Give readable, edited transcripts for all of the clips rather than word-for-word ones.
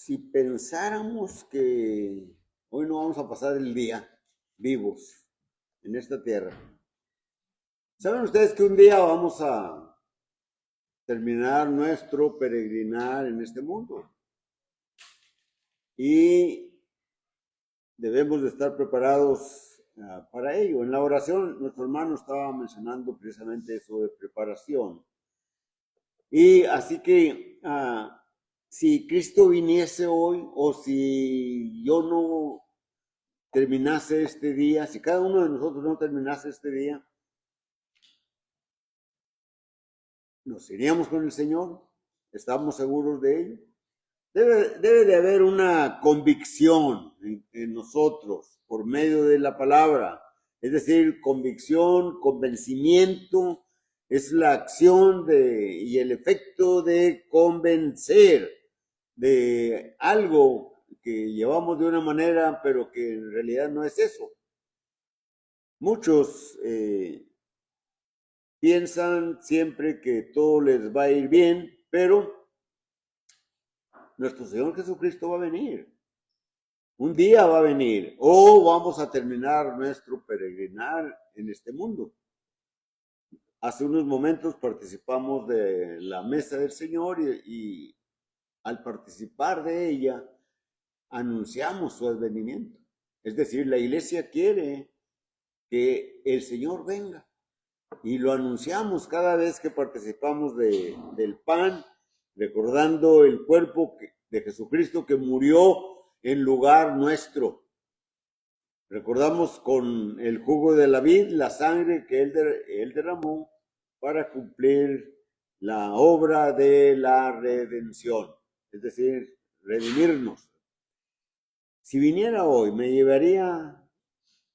Si pensáramos que hoy no vamos a pasar el día vivos en esta tierra, ¿saben ustedes que un día vamos a terminar nuestro peregrinar en este mundo? Y debemos de estar preparados para ello. En la oración, nuestro hermano estaba mencionando precisamente eso de preparación. Y así que si Cristo viniese hoy o si yo no terminase este día, si cada uno de nosotros no terminase este día, nos iríamos con el Señor. ¿Estamos seguros de ello? Debe de haber una convicción en nosotros por medio de la palabra. Es decir, convicción, convencimiento, es la acción y el efecto de convencer de algo que llevamos de una manera, pero que en realidad no es eso. Muchos piensan siempre que todo les va a ir bien, pero nuestro Señor Jesucristo va a venir. Un día va a venir o vamos a terminar nuestro peregrinar en este mundo. Hace unos momentos participamos de la mesa del Señor y al participar de ella anunciamos su advenimiento. Es decir, la iglesia quiere que el Señor venga y lo anunciamos cada vez que participamos del pan, recordando el cuerpo de Jesucristo que murió en lugar nuestro. Recordamos con el jugo de la vid la sangre que él derramó para cumplir la obra de la redención, es decir, redimirnos. Si viniera hoy, ¿me llevaría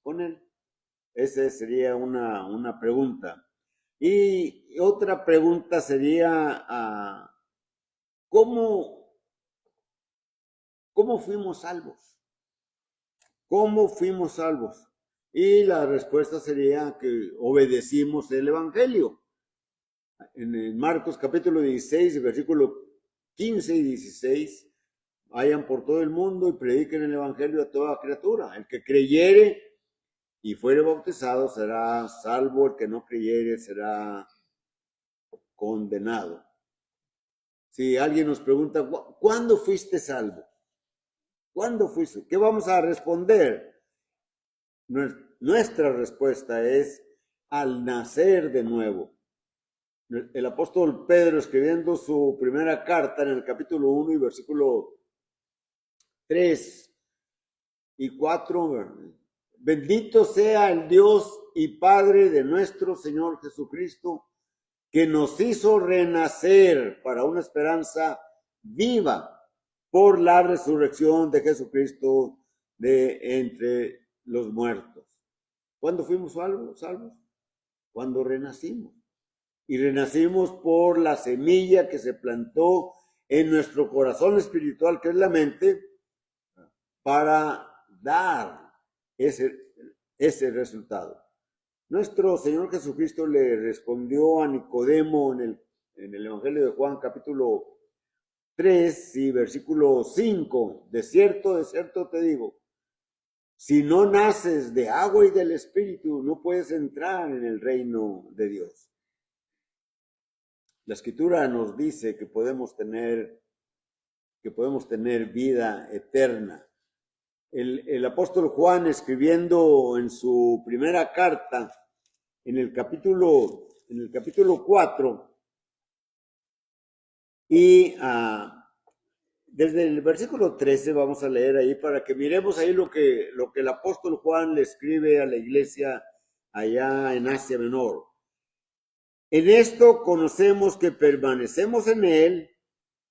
con él? Esa sería una pregunta. Y otra pregunta sería, ¿cómo fuimos salvos? ¿Cómo fuimos salvos? Y la respuesta sería que obedecimos el Evangelio. En Marcos capítulo 16, versículo 15 y 16, vayan por todo el mundo y prediquen el Evangelio a toda criatura. El que creyere y fuere bautizado será salvo, el que no creyere será condenado. Si alguien nos pregunta, ¿cuándo fuiste salvo? ¿Cuándo fuiste? ¿Qué vamos a responder? Nuestra respuesta es al nacer de nuevo. El apóstol Pedro, escribiendo su primera carta en el capítulo 1 y versículo 3 y 4, bendito sea el Dios y Padre de nuestro Señor Jesucristo, que nos hizo renacer para una esperanza viva por la resurrección de Jesucristo de entre los muertos. ¿Cuándo fuimos salvos? Cuando renacimos. Y renacimos por la semilla que se plantó en nuestro corazón espiritual, que es la mente, para dar ese resultado. Nuestro Señor Jesucristo le respondió a Nicodemo en el Evangelio de Juan, capítulo 3 y versículo 5. De cierto te digo, si no naces de agua y del Espíritu, no puedes entrar en el reino de Dios. La Escritura nos dice que podemos tener vida eterna. El apóstol Juan, escribiendo en su primera carta, en el capítulo 4, y desde el versículo 13 vamos a leer ahí para que miremos ahí lo que el apóstol Juan le escribe a la iglesia allá en Asia Menor. En esto conocemos que permanecemos en él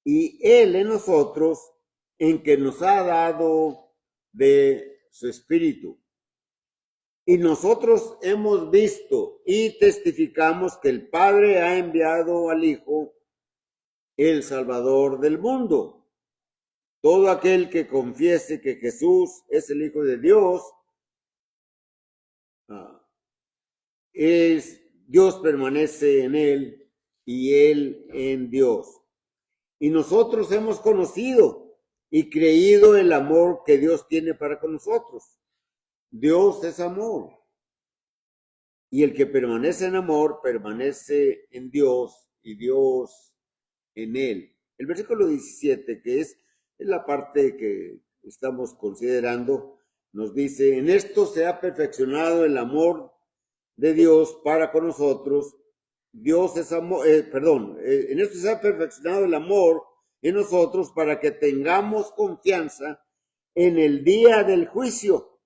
y él en nosotros, en que nos ha dado de su espíritu. Y nosotros hemos visto y testificamos que el Padre ha enviado al Hijo, el Salvador del mundo. Todo aquel que confiese que Jesús es el Hijo de Dios, Dios permanece en él y él en Dios. Y nosotros hemos conocido y creído el amor que Dios tiene para con nosotros. Dios es amor. Y el que permanece en amor, permanece en Dios y Dios en él. El versículo 17, que es la parte que estamos considerando, nos dice, en esto se ha perfeccionado el amor de Dios para con nosotros. Dios es amor, en esto se ha perfeccionado el amor en nosotros para que tengamos confianza en el día del juicio,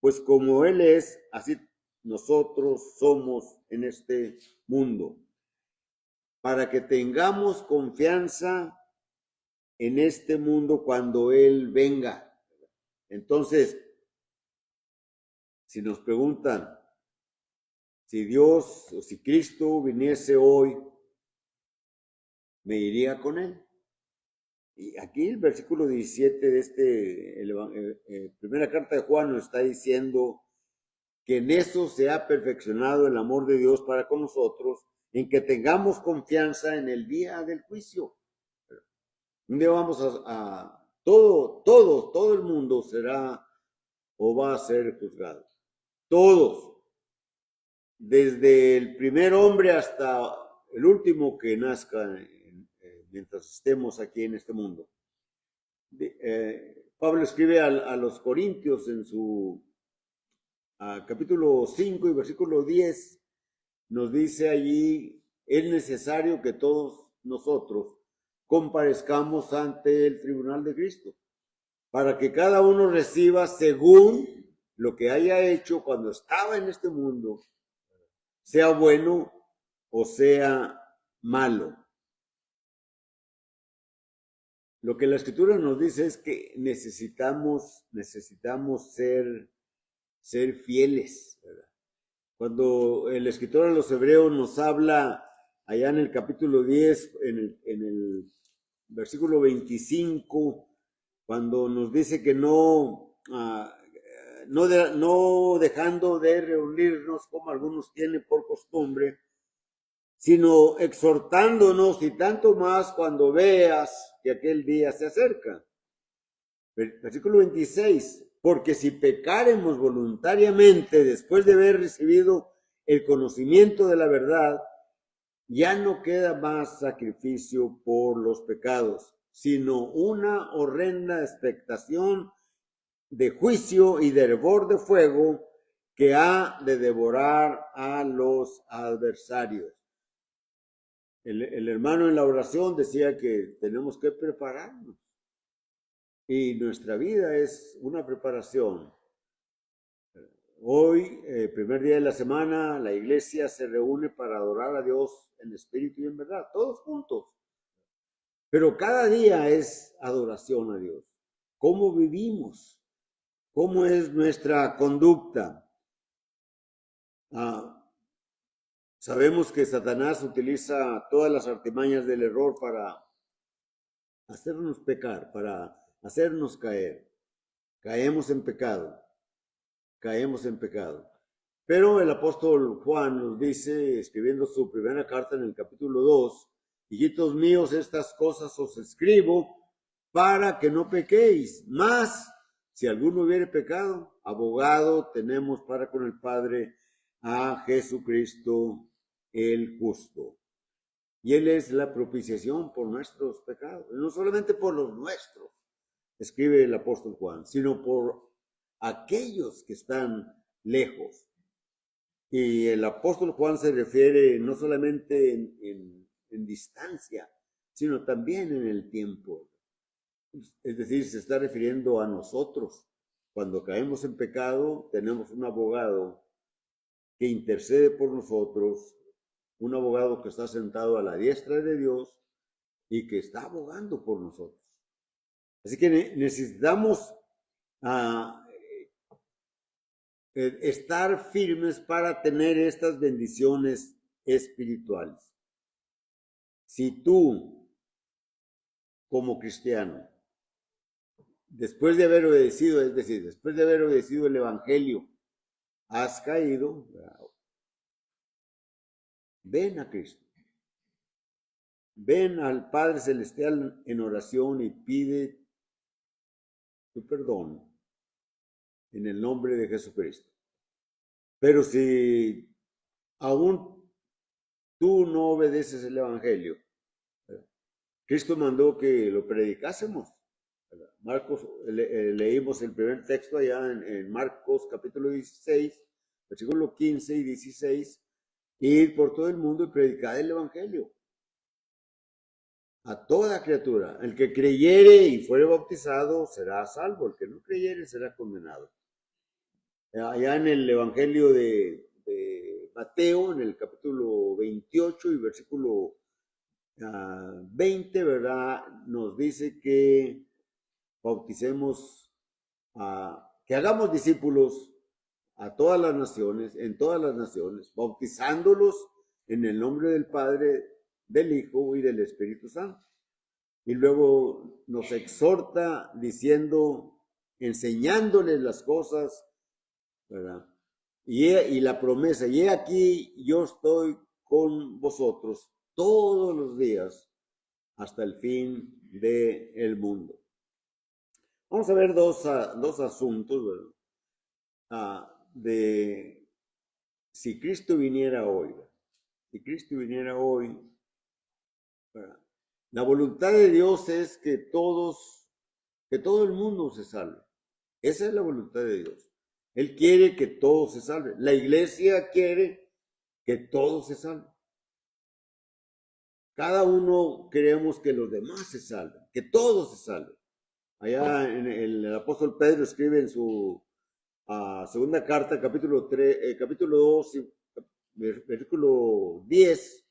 pues como Él es, así nosotros somos en este mundo. Para que tengamos confianza en este mundo cuando Él venga. Entonces, si nos preguntan si Dios o si Cristo viniese hoy, ¿me iría con Él? Y aquí el versículo 17 de primera carta de Juan nos está diciendo que en eso se ha perfeccionado el amor de Dios para con nosotros, en que tengamos confianza en el día del juicio. Un día vamos todo el mundo será o va a ser juzgado. Todos. Desde el primer hombre hasta el último que nazca mientras estemos aquí en este mundo. Pablo escribe a los Corintios en su capítulo 5 y versículo 10, nos dice allí, es necesario que todos nosotros comparezcamos ante el tribunal de Cristo, para que cada uno reciba según lo que haya hecho cuando estaba en este mundo, sea bueno o sea malo. Lo que la Escritura nos dice es que necesitamos ser fieles, ¿verdad? Cuando el escritor a los Hebreos nos habla allá en el capítulo 10, en el versículo 25, cuando nos dice que no dejando de reunirnos como algunos tienen por costumbre, sino exhortándonos y tanto más cuando veas que aquel día se acerca. Versículo 26, porque si pecáremos voluntariamente después de haber recibido el conocimiento de la verdad, ya no queda más sacrificio por los pecados, sino una horrenda expectación de juicio y de hervor de fuego que ha de devorar a los adversarios. El hermano en la oración decía que tenemos que prepararnos. Y nuestra vida es una preparación. Hoy, primer día de la semana, la iglesia se reúne para adorar a Dios en espíritu y en verdad, todos juntos. Pero cada día es adoración a Dios. ¿Cómo vivimos? ¿Cómo es nuestra conducta? Sabemos que Satanás utiliza todas las artimañas del error para hacernos pecar, para hacernos caer. Caemos en pecado. Pero el apóstol Juan nos dice, escribiendo su primera carta en el capítulo 2, hijitos míos, estas cosas os escribo para que no pequéis. Mas, si alguno hubiere pecado, abogado tenemos para con el Padre a Jesucristo el justo. Y Él es la propiciación por nuestros pecados. Y no solamente por los nuestros, escribe el apóstol Juan, sino por aquellos que están lejos. Y el apóstol Juan se refiere no solamente en distancia, sino también en el tiempo. Es decir, se está refiriendo a nosotros. Cuando caemos en pecado, tenemos un abogado que intercede por nosotros, un abogado que está sentado a la diestra de Dios y que está abogando por nosotros. Así que necesitamos estar firmes para tener estas bendiciones espirituales. Si tú, como cristiano, después de haber obedecido, es decir, después de haber obedecido el Evangelio, has caído, ven a Cristo. Ven al Padre Celestial en oración y pide tu perdón en el nombre de Jesucristo. Pero si aún tú no obedeces el Evangelio, Cristo mandó que lo predicásemos. Marcos, leímos el primer texto allá en Marcos capítulo 16, versículo 15 y 16, ir por todo el mundo y predicar el Evangelio a toda criatura. El que creyere y fuere bautizado será salvo, el que no creyere será condenado. Allá en el Evangelio de Mateo, en el capítulo 28 y versículo 20, ¿verdad? Nos dice que bauticemos, que hagamos discípulos a todas las naciones, en todas las naciones, bautizándolos en el nombre del Padre, del Hijo y del Espíritu Santo. Y luego nos exhorta diciendo, enseñándoles las cosas, ¿verdad? Y la promesa, y he aquí, yo estoy con vosotros todos los días hasta el fin del mundo. Vamos a ver dos asuntos, ¿verdad? De si Cristo viniera hoy, ¿verdad? Si Cristo viniera hoy, ¿verdad? La voluntad de Dios es que todo el mundo se salve. Esa es la voluntad de Dios. Él quiere que todos se salven. La iglesia quiere que todos se salven. Cada uno queremos que los demás se salven, que todos se salven. Allá el apóstol Pedro escribe en su segunda carta, capítulo 2, versículo 10,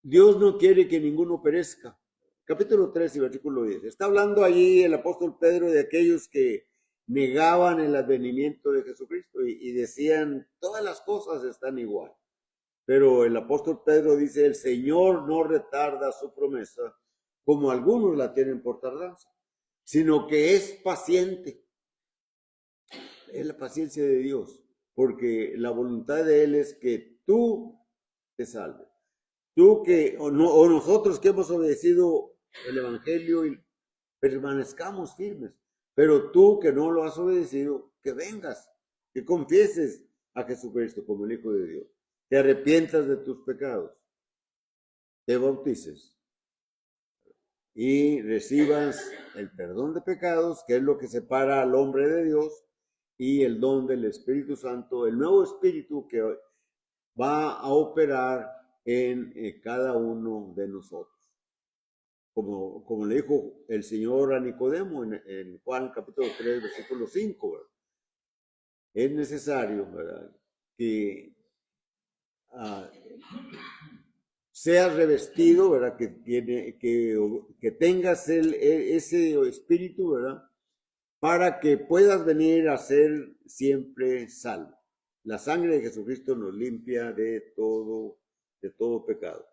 Dios no quiere que ninguno perezca. Capítulo 3 y versículo 10. Está hablando allí el apóstol Pedro de aquellos que negaban el advenimiento de Jesucristo y decían, todas las cosas están igual. Pero el apóstol Pedro dice, el Señor no retarda su promesa, como algunos la tienen por tardanza, sino que es paciente. Es la paciencia de Dios, porque la voluntad de Él es que tú te salves. Tú que, o nosotros que hemos obedecido el Evangelio y permanezcamos firmes, pero tú que no lo has obedecido, que vengas, que confieses a Jesucristo como el Hijo de Dios, te arrepientas de tus pecados, te bautices y recibas el perdón de pecados, que es lo que separa al hombre de Dios, y el don del Espíritu Santo, el nuevo Espíritu que va a operar en cada uno de nosotros. Como le dijo el Señor a Nicodemo en Juan capítulo 3, versículo 5, ¿verdad? Es necesario, ¿verdad?, que seas revestido, ¿verdad?, que tengas ese espíritu, ¿verdad?, para que puedas venir a ser siempre salvo. La sangre de Jesucristo nos limpia de todo pecado.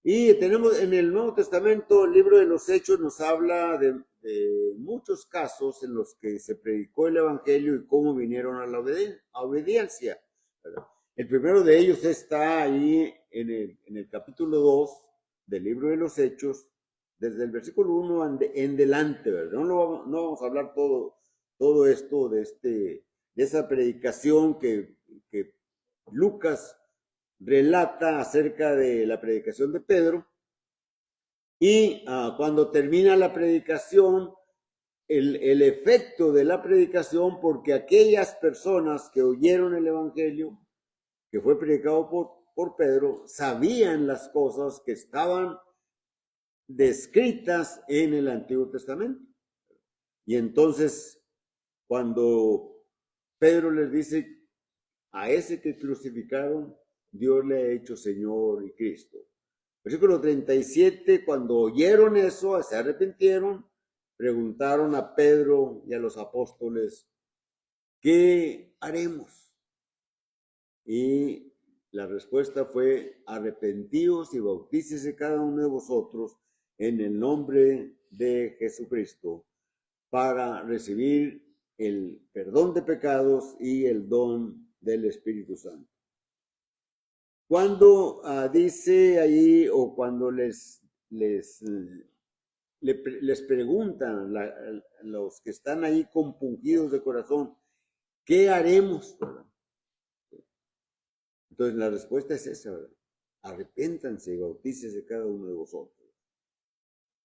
Y tenemos en el Nuevo Testamento, el libro de los Hechos nos habla de muchos casos en los que se predicó el Evangelio y cómo vinieron a la obediencia, ¿verdad? El primero de ellos está ahí en el capítulo 2 del libro de los Hechos, desde el versículo 1 en delante, ¿verdad? No vamos a hablar todo esto de esa predicación que Lucas relata acerca de la predicación de Pedro, y cuando termina la predicación, el efecto de la predicación, porque aquellas personas que oyeron el Evangelio, que fue predicado por Pedro, sabían las cosas que estaban descritas en el Antiguo Testamento. Y entonces, cuando Pedro les dice, a ese que crucificaron, Dios le ha hecho Señor y Cristo. Versículo 37, cuando oyeron eso, se arrepintieron, preguntaron a Pedro y a los apóstoles, ¿qué haremos? Y la respuesta fue, arrepentíos y bautícese cada uno de vosotros en el nombre de Jesucristo para recibir el perdón de pecados y el don del Espíritu Santo. Cuando dice ahí, o cuando les les preguntan los que están ahí compungidos de corazón, ¿qué haremos? ¿Verdad? Entonces la respuesta es esa, ¿verdad? Arrepéntanse y bautícese cada uno de vosotros.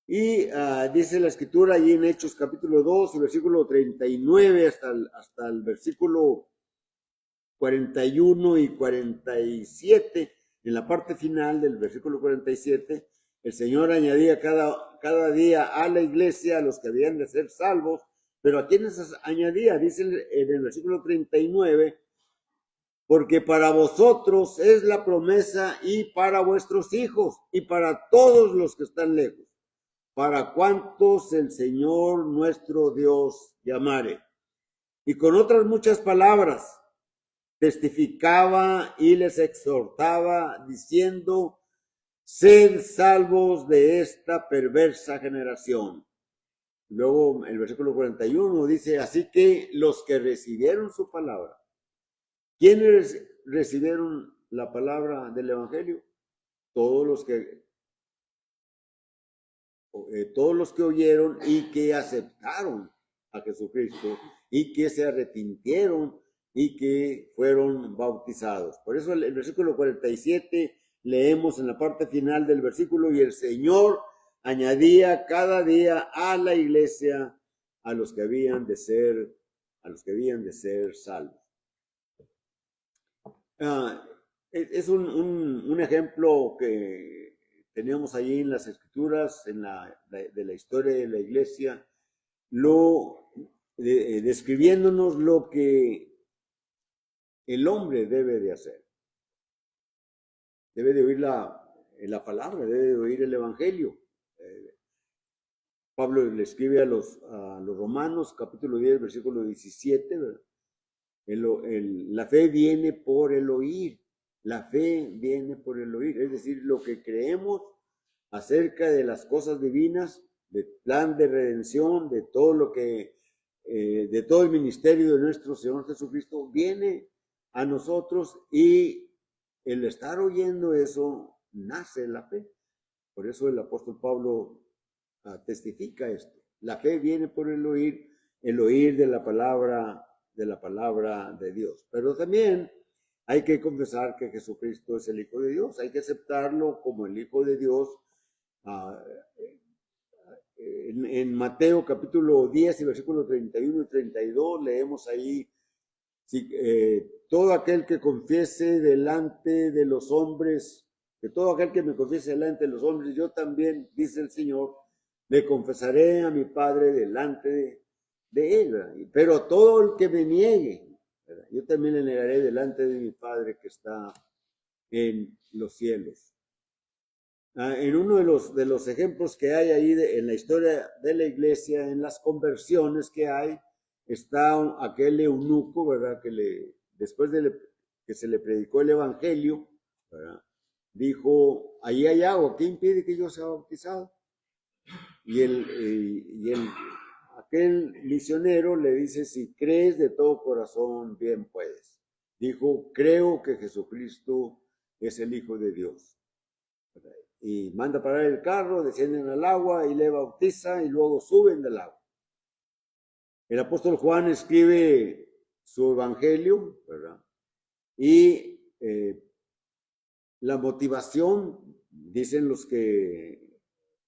Y dice la escritura allí en Hechos capítulo 2, versículo 39 hasta el versículo 41 y 47, en la parte final del versículo 47, el Señor añadía cada día a la iglesia a los que habían de ser salvos, pero ¿a quiénes añadía? Dice en el versículo 39, porque para vosotros es la promesa y para vuestros hijos y para todos los que están lejos, para cuantos el Señor nuestro Dios llamare. Y con otras muchas palabras testificaba y les exhortaba diciendo, sed salvos de esta perversa generación. Luego el versículo 41 dice, así que los que recibieron su palabra, ¿quiénes recibieron la palabra del evangelio? Todos los que oyeron y que aceptaron a Jesucristo y que se arrepintieron y que fueron bautizados. Por eso el versículo 47 leemos en la parte final del versículo, y el Señor añadía cada día a la iglesia a los que habían de ser salvos. Es un ejemplo que tenemos allí en las escrituras, de la historia de la iglesia, describiéndonos lo que el hombre debe de hacer. Debe de oír la palabra, debe de oír el evangelio. Pablo le escribe a los Romanos, capítulo 10, versículo 17, ¿verdad? La fe viene por el oír. La fe viene por el oír, es decir, lo que creemos acerca de las cosas divinas, del plan de redención, de todo de todo el ministerio de nuestro Señor Jesucristo, viene a nosotros, y el estar oyendo eso nace la fe. Por eso el apóstol Pablo testifica esto. La fe viene por el oír de la palabra de Dios. Pero también hay que confesar que Jesucristo es el Hijo de Dios. Hay que aceptarlo como el Hijo de Dios. En Mateo capítulo 10 y versículos 31 y 32 leemos ahí, todo aquel que confiese delante de los hombres, que todo aquel que me confiese delante de los hombres, yo también, dice el Señor, le confesaré a mi Padre delante de él, ¿verdad? Pero todo el que me niegue, ¿verdad?, yo también le negaré delante de mi Padre que está en los cielos. En uno de los ejemplos que hay ahí en la historia de la iglesia, en las conversiones que hay, está aquel eunuco, ¿verdad?, que después que se le predicó el evangelio, ¿verdad?, dijo, ahí hay agua, ¿qué impide que yo sea bautizado? Y aquel misionero le dice, si crees de todo corazón, bien puedes. Dijo, creo que Jesucristo es el Hijo de Dios. Y manda parar el carro, descienden al agua y le bautiza, y luego suben del agua. El apóstol Juan escribe su evangelio, ¿verdad? Y la motivación, dicen los que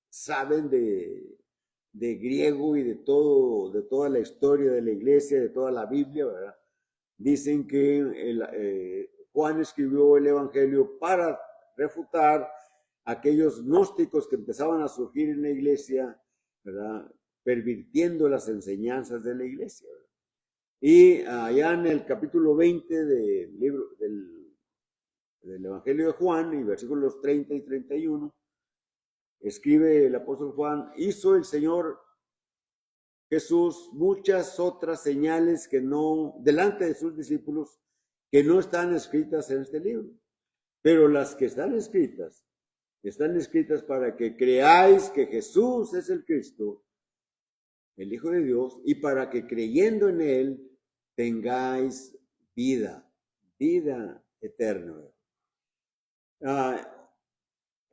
saben de griego y de toda la historia de la iglesia, de toda la Biblia, ¿verdad?, dicen que Juan escribió el evangelio para refutar aquellos gnósticos que empezaban a surgir en la iglesia, ¿verdad?, pervirtiendo las enseñanzas de la iglesia, ¿verdad? Y allá en el capítulo 20 del libro del evangelio de Juan, y versículos 30 y 31, escribe el apóstol Juan, hizo el Señor Jesús muchas otras señales delante de sus discípulos, que no están escritas en este libro. Pero las que están escritas para que creáis que Jesús es el Cristo, el Hijo de Dios, y para que creyendo en él tengáis vida eterna.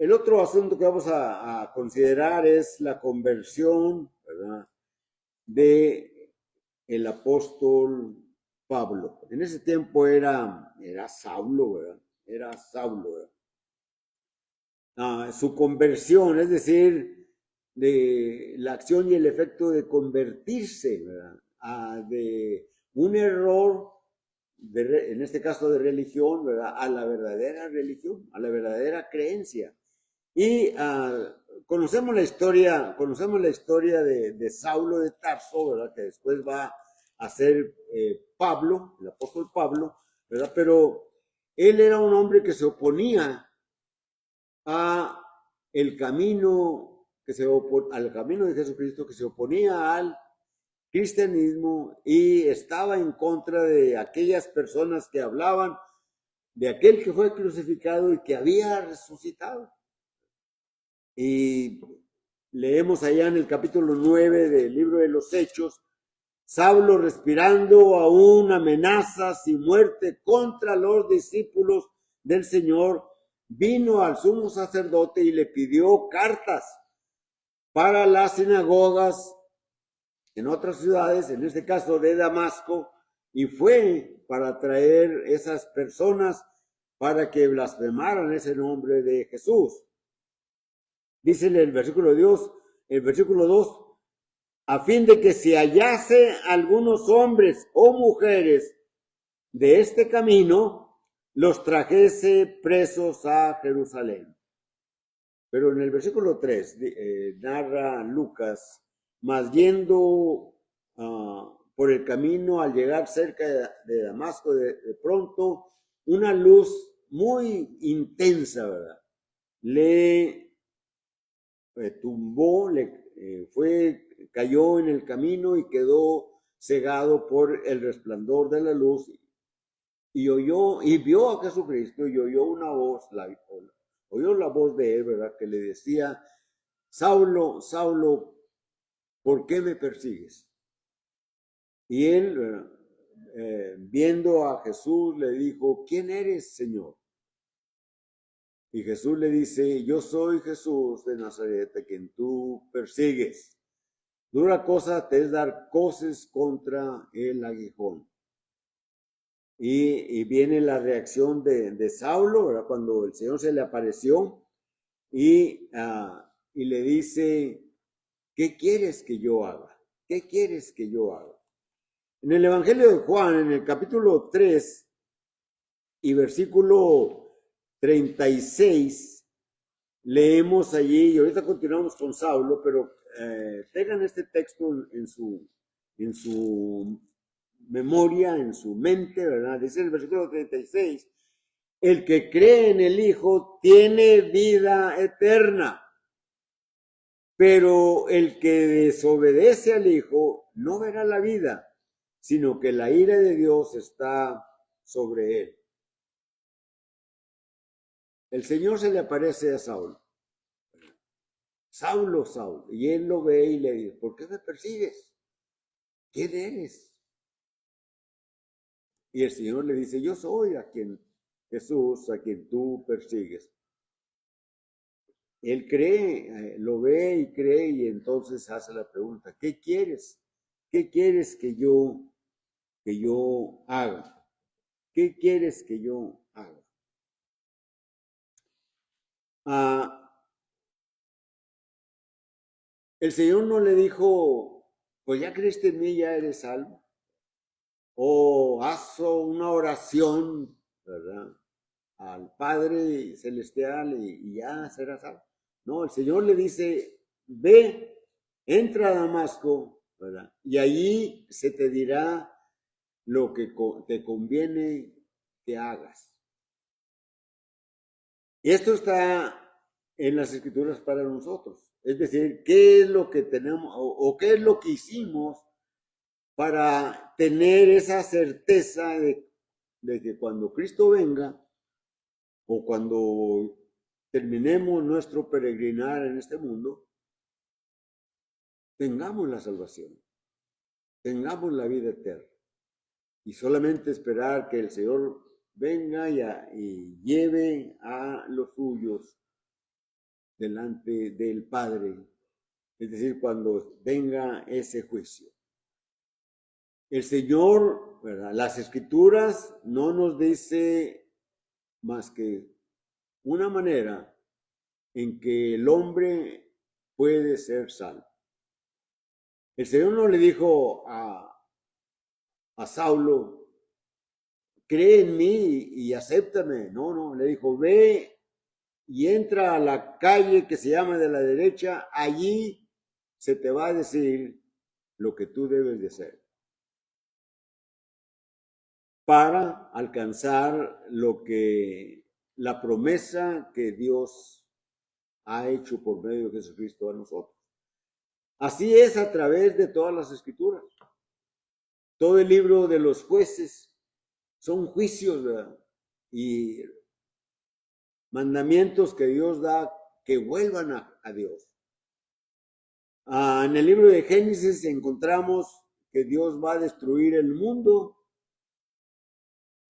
El otro asunto que vamos a considerar es la conversión, ¿verdad?, de el apóstol Pablo. En ese tiempo era Saulo, ¿verdad? Era Saulo, ¿verdad? Su conversión, es decir, de la acción y el efecto de convertirse, ¿verdad?, de un error, en este caso de religión, ¿verdad?, a la verdadera religión, a la verdadera creencia. Y conocemos la historia de Saulo de Tarso, ¿verdad?, que después va a ser Pablo, el apóstol Pablo, ¿verdad? Pero él era un hombre que se oponía a el camino al camino de Jesucristo, que se oponía al cristianismo y estaba en contra de aquellas personas que hablaban de aquel que fue crucificado y que había resucitado. Y leemos allá en el capítulo 9 del libro de los Hechos, Saulo, respirando aún amenazas y muerte contra los discípulos del Señor, vino al sumo sacerdote y le pidió cartas para las sinagogas en otras ciudades, en este caso de Damasco, y fue para traer esas personas para que blasfemaran ese nombre de Jesús. Dice el versículo 2, a fin de que si hallase algunos hombres o mujeres de este camino, los trajese presos a Jerusalén. Pero en el versículo 3 narra Lucas, mas yendo por el camino, al llegar cerca de Damasco, de pronto una luz muy intensa, ¿verdad?, le tumbó, cayó en el camino y quedó cegado por el resplandor de la luz, y vio a Jesucristo y oyó una voz, oyó la voz de él, ¿verdad?, que le decía, Saulo, Saulo, ¿por qué me persigues? Y él, viendo a Jesús, le dijo, ¿quién eres, Señor? Y Jesús le dice, yo soy Jesús de Nazaret, a quien tú persigues. Dura cosa te es dar coces contra el aguijón. Y viene la reacción de Saulo, ¿verdad?, cuando el Señor se le apareció y le dice, ¿qué quieres que yo haga? ¿Qué quieres que yo haga? En el Evangelio de Juan, en el capítulo 3 y versículo 36, leemos allí, y ahorita continuamos con Saulo, pero tengan este texto en su memoria, en su mente, ¿verdad? Dice el versículo 36, el que cree en el Hijo tiene vida eterna, pero el que desobedece al Hijo no verá la vida, sino que la ira de Dios está sobre él. El Señor se le aparece a Saulo. Saulo, Saulo, y él lo ve y le dice, ¿por qué me persigues? ¿Quién eres? Y el Señor le dice, yo soy Jesús, a quien tú persigues. Él cree, lo ve y cree, y entonces hace la pregunta, ¿qué quieres? ¿Qué quieres que yo haga? ¿Qué quieres que yo haga? El Señor no le dijo, pues ya creíste en mí, ya eres salvo. O haz una oración, ¿verdad?, al Padre Celestial y ya serás salvo. No, el Señor le dice, ve, entra a Damasco, ¿verdad?, y allí se te dirá lo que te conviene que hagas. Y esto está en las Escrituras para nosotros. Es decir, ¿qué es lo que tenemos o qué es lo que hicimos para tener esa certeza de que cuando Cristo venga o cuando terminemos nuestro peregrinar en este mundo, tengamos la salvación, tengamos la vida eterna? Y solamente esperar que el Señor venga y lleve a los suyos delante del Padre, es decir, cuando venga ese juicio. El Señor, ¿verdad? Las Escrituras no nos dice más que una manera en que el hombre puede ser salvo. El Señor no le dijo a Saulo, cree en mí y acéptame. No, le dijo, ve y entra a la calle que se llama de la derecha, allí se te va a decir lo que tú debes de hacer para alcanzar la promesa que Dios ha hecho por medio de Jesucristo a nosotros. Así es a través de todas las Escrituras. Todo el libro de los jueces son juicios, ¿verdad? Y mandamientos que Dios da que vuelvan a Dios. En el libro de Génesis encontramos que Dios va a destruir el mundo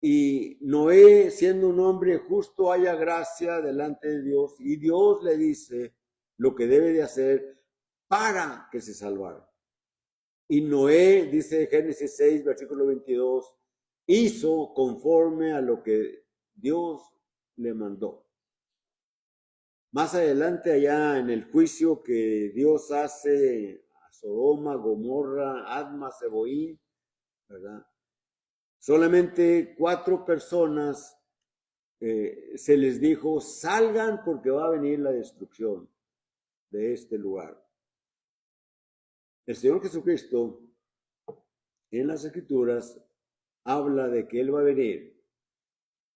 y Noé, siendo un hombre justo, halla gracia delante de Dios y Dios le dice lo que debe de hacer para que se salvara. Y Noé, dice Génesis 6, versículo 22, hizo conforme a lo que Dios le mandó. Más adelante, allá en el juicio que Dios hace a Sodoma, Gomorra, Adma, Zeboín, ¿verdad? Solamente 4 personas se les dijo, salgan porque va a venir la destrucción de este lugar. El Señor Jesucristo, en las Escrituras, habla de que Él va a venir.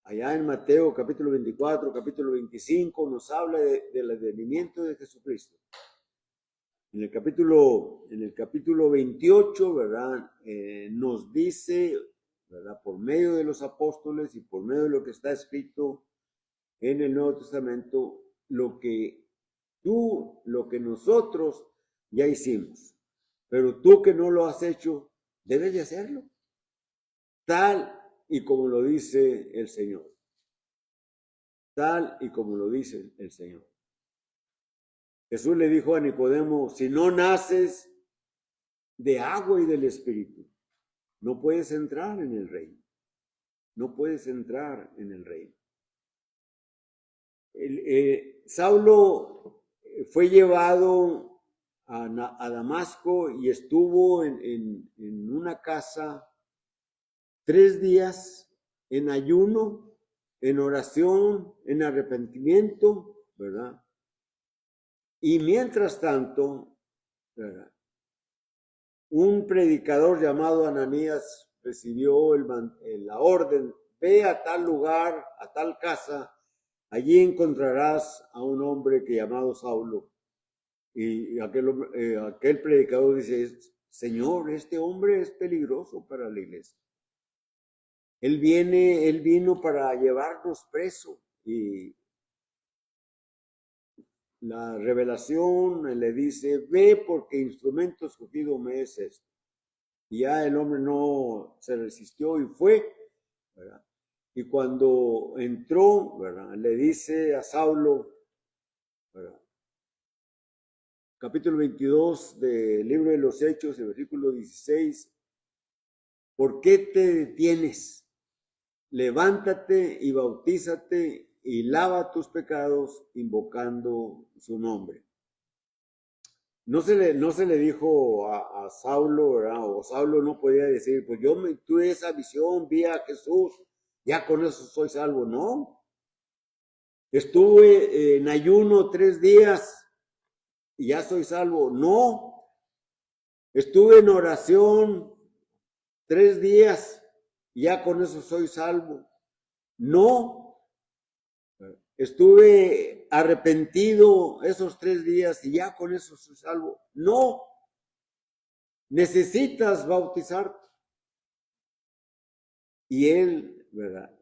Allá en Mateo capítulo 24, capítulo 25, nos habla del advenimiento de Jesucristo. En el capítulo 28, ¿verdad? Nos dice, ¿verdad? Por medio de los apóstoles y por medio de lo que está escrito en el Nuevo Testamento, lo que nosotros ya hicimos. Pero tú que no lo has hecho, debes de hacerlo. Tal y como lo dice el Señor. Tal y como lo dice el Señor. Jesús le dijo a Nicodemo, si no naces de agua y del Espíritu, no puedes entrar en el reino. No puedes entrar en el reino. Saulo fue llevado a Damasco y estuvo en una casa 3 días en ayuno, en oración, en arrepentimiento, ¿verdad? Y mientras tanto, ¿verdad? Un predicador llamado Ananías recibió la orden, ve a tal lugar, a tal casa, allí encontrarás a un hombre que llamado Saulo. Y aquel predicador dice, Señor, este hombre es peligroso para la iglesia. Él vino para llevarnos preso. Y la revelación le dice, ve porque instrumento escogido me es esto. Y ya el hombre no se resistió y fue, ¿verdad? Y cuando entró, ¿verdad? Le dice a Saulo, ¿verdad? Capítulo 22 del libro de los Hechos, el versículo 16, ¿por qué te detienes? Levántate y bautízate y lava tus pecados invocando su nombre. No se le dijo a Saulo, ¿verdad? O Saulo no podía decir, pues yo tuve esa visión, vi a Jesús, ya con eso soy salvo. No. Estuve en ayuno 3 días y ya soy salvo. No. Estuve en oración 3 días y ya con eso soy salvo. No. Estuve arrepentido esos 3 días y ya con eso soy salvo. No. Necesitas bautizarte. Y él, ¿verdad?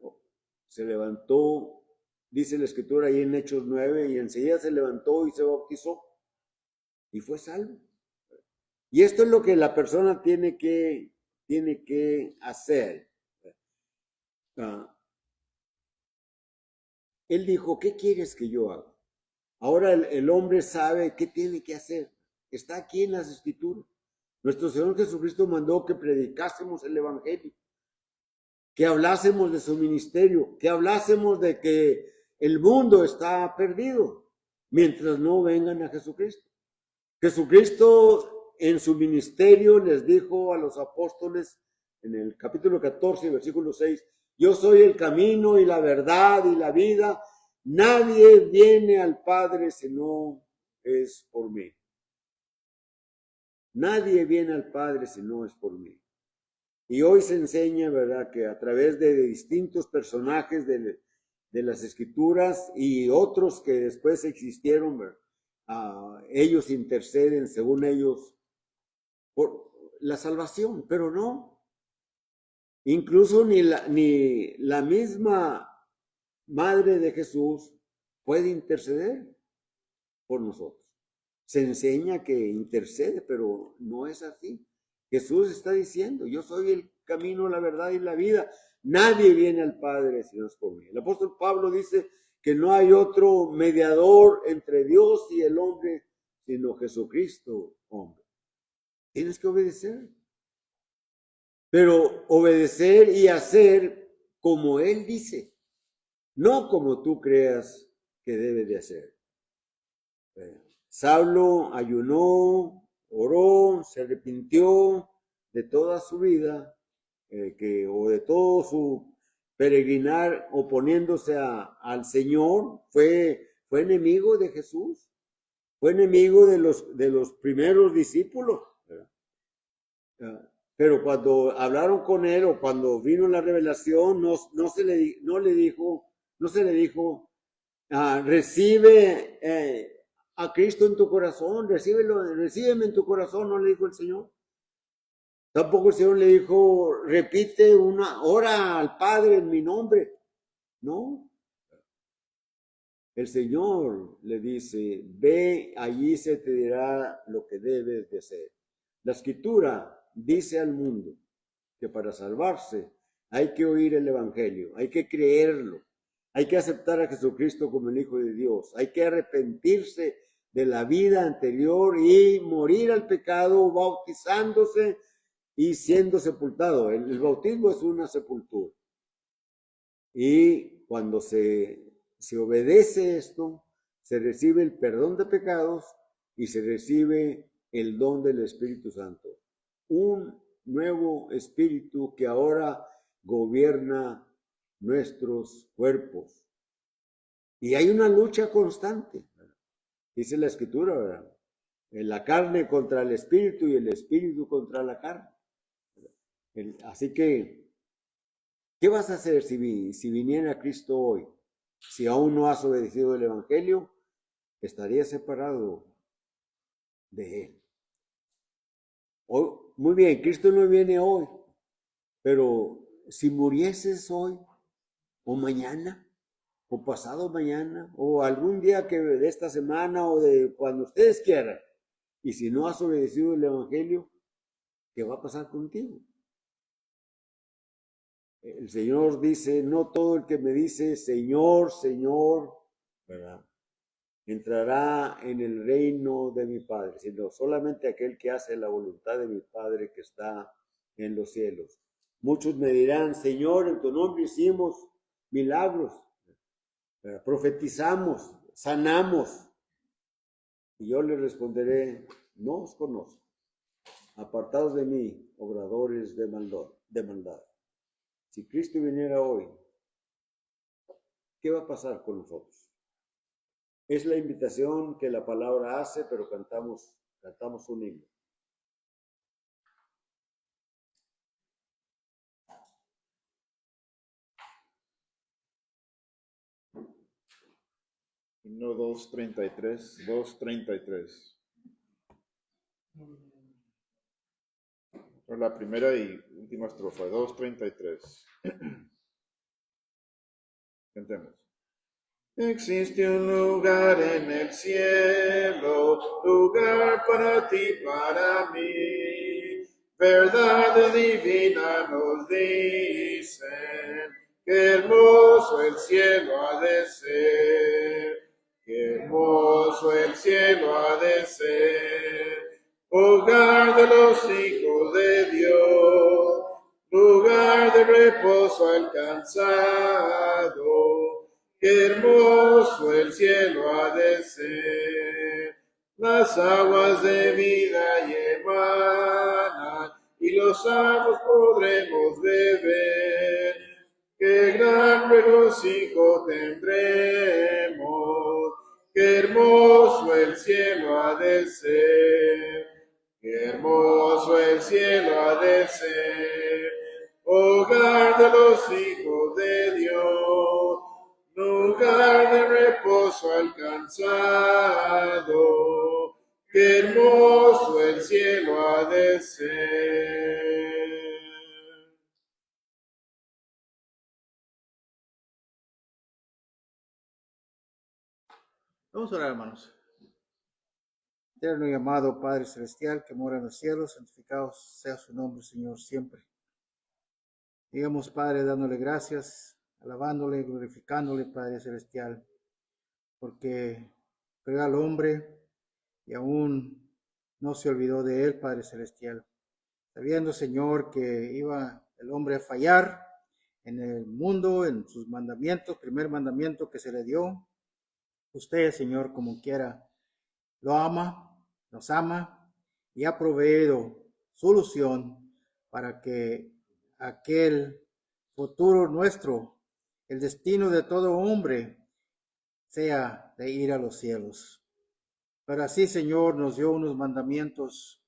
Se levantó, dice la escritura ahí en Hechos 9, y enseguida se levantó y se bautizó y fue salvo. Y esto es lo que la persona tiene que hacer. Él dijo, ¿qué quieres que yo haga? Ahora el hombre sabe qué tiene que hacer. Está aquí en las Escrituras. Nuestro Señor Jesucristo mandó que predicásemos el Evangelio, que hablásemos de su ministerio, que hablásemos de que el mundo está perdido mientras no vengan a Jesucristo. Jesucristo en su ministerio les dijo a los apóstoles en el capítulo 14, versículo 6, yo soy el camino y la verdad y la vida. Nadie viene al Padre si no es por mí. Nadie viene al Padre si no es por mí. Y hoy se enseña, ¿verdad?, que a través de distintos personajes de las Escrituras y otros que después existieron, ellos interceden según ellos por la salvación, pero no. Incluso ni la misma Madre de Jesús puede interceder por nosotros. Se enseña que intercede, pero no es así. Jesús está diciendo, yo soy el camino, la verdad y la vida. Nadie viene al Padre si no es por mí. El apóstol Pablo dice que no hay otro mediador entre Dios y el hombre, sino Jesucristo, hombre. Tienes que obedecer. Pero obedecer y hacer como Él dice, no como tú creas que debe de hacer. Saulo ayunó, oró, se arrepintió de toda su vida, o de todo su peregrinar oponiéndose al Señor, fue enemigo de Jesús, fue enemigo de los primeros discípulos. Pero cuando hablaron con él o cuando vino la revelación, no se le dijo, recibe a Cristo en tu corazón, recíbeme en tu corazón, no le dijo el Señor. Tampoco el Señor le dijo, repite ora al Padre en mi nombre. No. El Señor le dice, ve, allí se te dirá lo que debes de hacer. La Escritura dice al mundo que para salvarse hay que oír el Evangelio, hay que creerlo, hay que aceptar a Jesucristo como el Hijo de Dios, hay que arrepentirse de la vida anterior y morir al pecado bautizándose y siendo sepultado. El bautismo es una sepultura. Y cuando se obedece esto, se recibe el perdón de pecados y se recibe el don del Espíritu Santo. Un nuevo espíritu que ahora gobierna nuestros cuerpos. Y hay una lucha constante, dice la Escritura, ¿verdad? La carne contra el espíritu y el espíritu contra la carne. Así que, ¿qué vas a hacer si viniera Cristo hoy? Si aún no has obedecido el Evangelio, estarías separado de Él. Muy bien, Cristo no viene hoy, pero si murieses hoy, o mañana, o pasado mañana, o algún día que de esta semana, o de cuando ustedes quieran, y si no has obedecido el Evangelio, ¿qué va a pasar contigo? El Señor dice, no todo el que me dice, Señor, Señor, ¿verdad?, entrará en el reino de mi Padre, sino solamente aquel que hace la voluntad de mi Padre que está en los cielos. Muchos me dirán, Señor, en tu nombre hicimos milagros, profetizamos, sanamos. Y yo les responderé, no os conozco. Apartados de mí, obradores de maldad. Si Cristo viniera hoy, ¿qué va a pasar con nosotros? Es la invitación que la palabra hace, pero cantamos un himno. Himno 233, 233. La primera y última estrofa, 233. Cantemos. Existe un lugar en el cielo, lugar para ti, para mí. Verdad divina nos dicen, qué hermoso el cielo ha de ser, qué hermoso hermoso el cielo ha de ser, hogar de los hijos de Dios, lugar de reposo alcanzado, qué hermoso el cielo ha de ser. Las aguas de vida emanan y los amos podremos beber. Qué gran regocijo tendremos, qué hermoso el cielo ha de ser, qué hermoso el cielo ha de ser, hogar de los hijos de Dios, lugar de reposo alcanzado, qué hermoso el cielo ha de ser. Vamos a orar, hermanos. Eterno y amado Padre Celestial que mora en los cielos, santificado sea su nombre, Señor, siempre. Digamos, Padre, dándole gracias, alabándole, glorificándole, Padre Celestial, porque creó al hombre y aún no se olvidó de él, Padre Celestial. Sabiendo, Señor, que iba el hombre a fallar en el mundo, en sus mandamientos, primer mandamiento que se le dio, usted, Señor, como quiera, lo ama, nos ama y ha proveído solución para que aquel futuro nuestro, el destino de todo hombre, sea de ir a los cielos. Pero así, Señor, nos dio unos mandamientos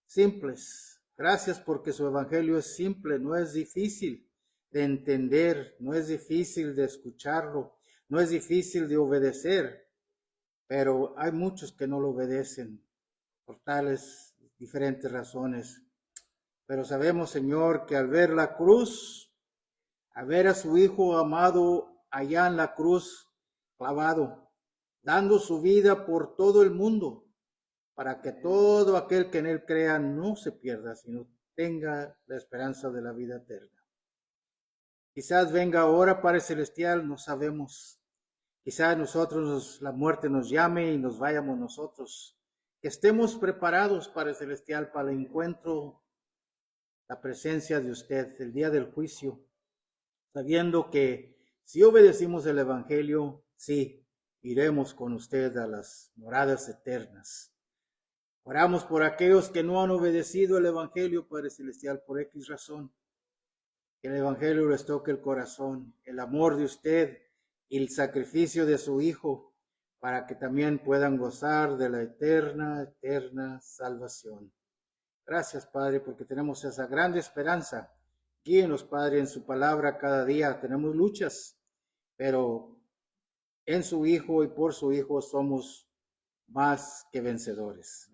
simples. Gracias porque su evangelio es simple, no es difícil de entender, no es difícil de escucharlo, no es difícil de obedecer, pero hay muchos que no lo obedecen por tales diferentes razones. Pero sabemos, Señor, que al ver la cruz, a ver a su Hijo amado allá en la cruz clavado, dando su vida por todo el mundo, para que todo aquel que en él crea no se pierda, sino tenga la esperanza de la vida eterna. Quizás venga ahora, Padre Celestial, no sabemos. Quizás nosotros la muerte nos llame y nos vayamos nosotros. Que estemos preparados, Padre Celestial, para el encuentro, la presencia de usted, el día del juicio, sabiendo que si obedecimos el Evangelio, sí, iremos con usted a las moradas eternas. Oramos por aquellos que no han obedecido el Evangelio, Padre Celestial, por X razón. Que el Evangelio les toque el corazón, el amor de usted y el sacrificio de su Hijo, para que también puedan gozar de la eterna salvación. Gracias, Padre, porque tenemos esa grande esperanza. Guíenos, Padre, en su palabra cada día. Tenemos luchas, pero en su Hijo y por su Hijo somos más que vencedores.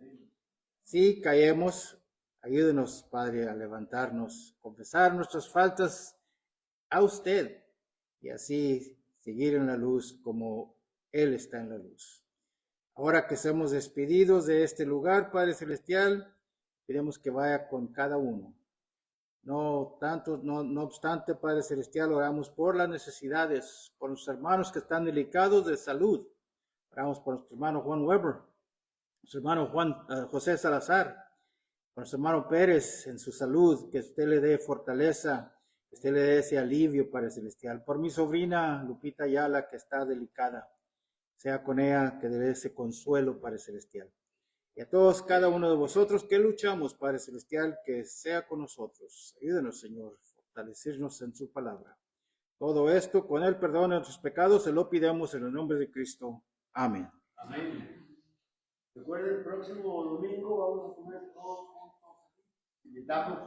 Si caemos, ayúdenos, Padre, a levantarnos, confesar nuestras faltas a usted y así seguir en la luz como Él está en la luz. Ahora que somos despedidos de este lugar, Padre Celestial, queremos que vaya con cada uno. No obstante, Padre Celestial, oramos por las necesidades, por nuestros hermanos que están delicados de salud. Oramos por nuestro hermano Juan Weber, nuestro hermano José Salazar, por nuestro hermano Pérez en su salud, que usted le dé fortaleza, que usted le dé ese alivio, Padre Celestial. Por mi sobrina Lupita Ayala, que está delicada, sea con ella que le dé ese consuelo, Padre Celestial. Y a todos, cada uno de vosotros que luchamos, Padre Celestial, que sea con nosotros. Ayúdenos, Señor, fortalecernos en su palabra. Todo esto, con el perdón de nuestros pecados, se lo pidamos en el nombre de Cristo. Amén. Amén. Recuerden, el próximo domingo vamos a comer todos juntos. Invitamos.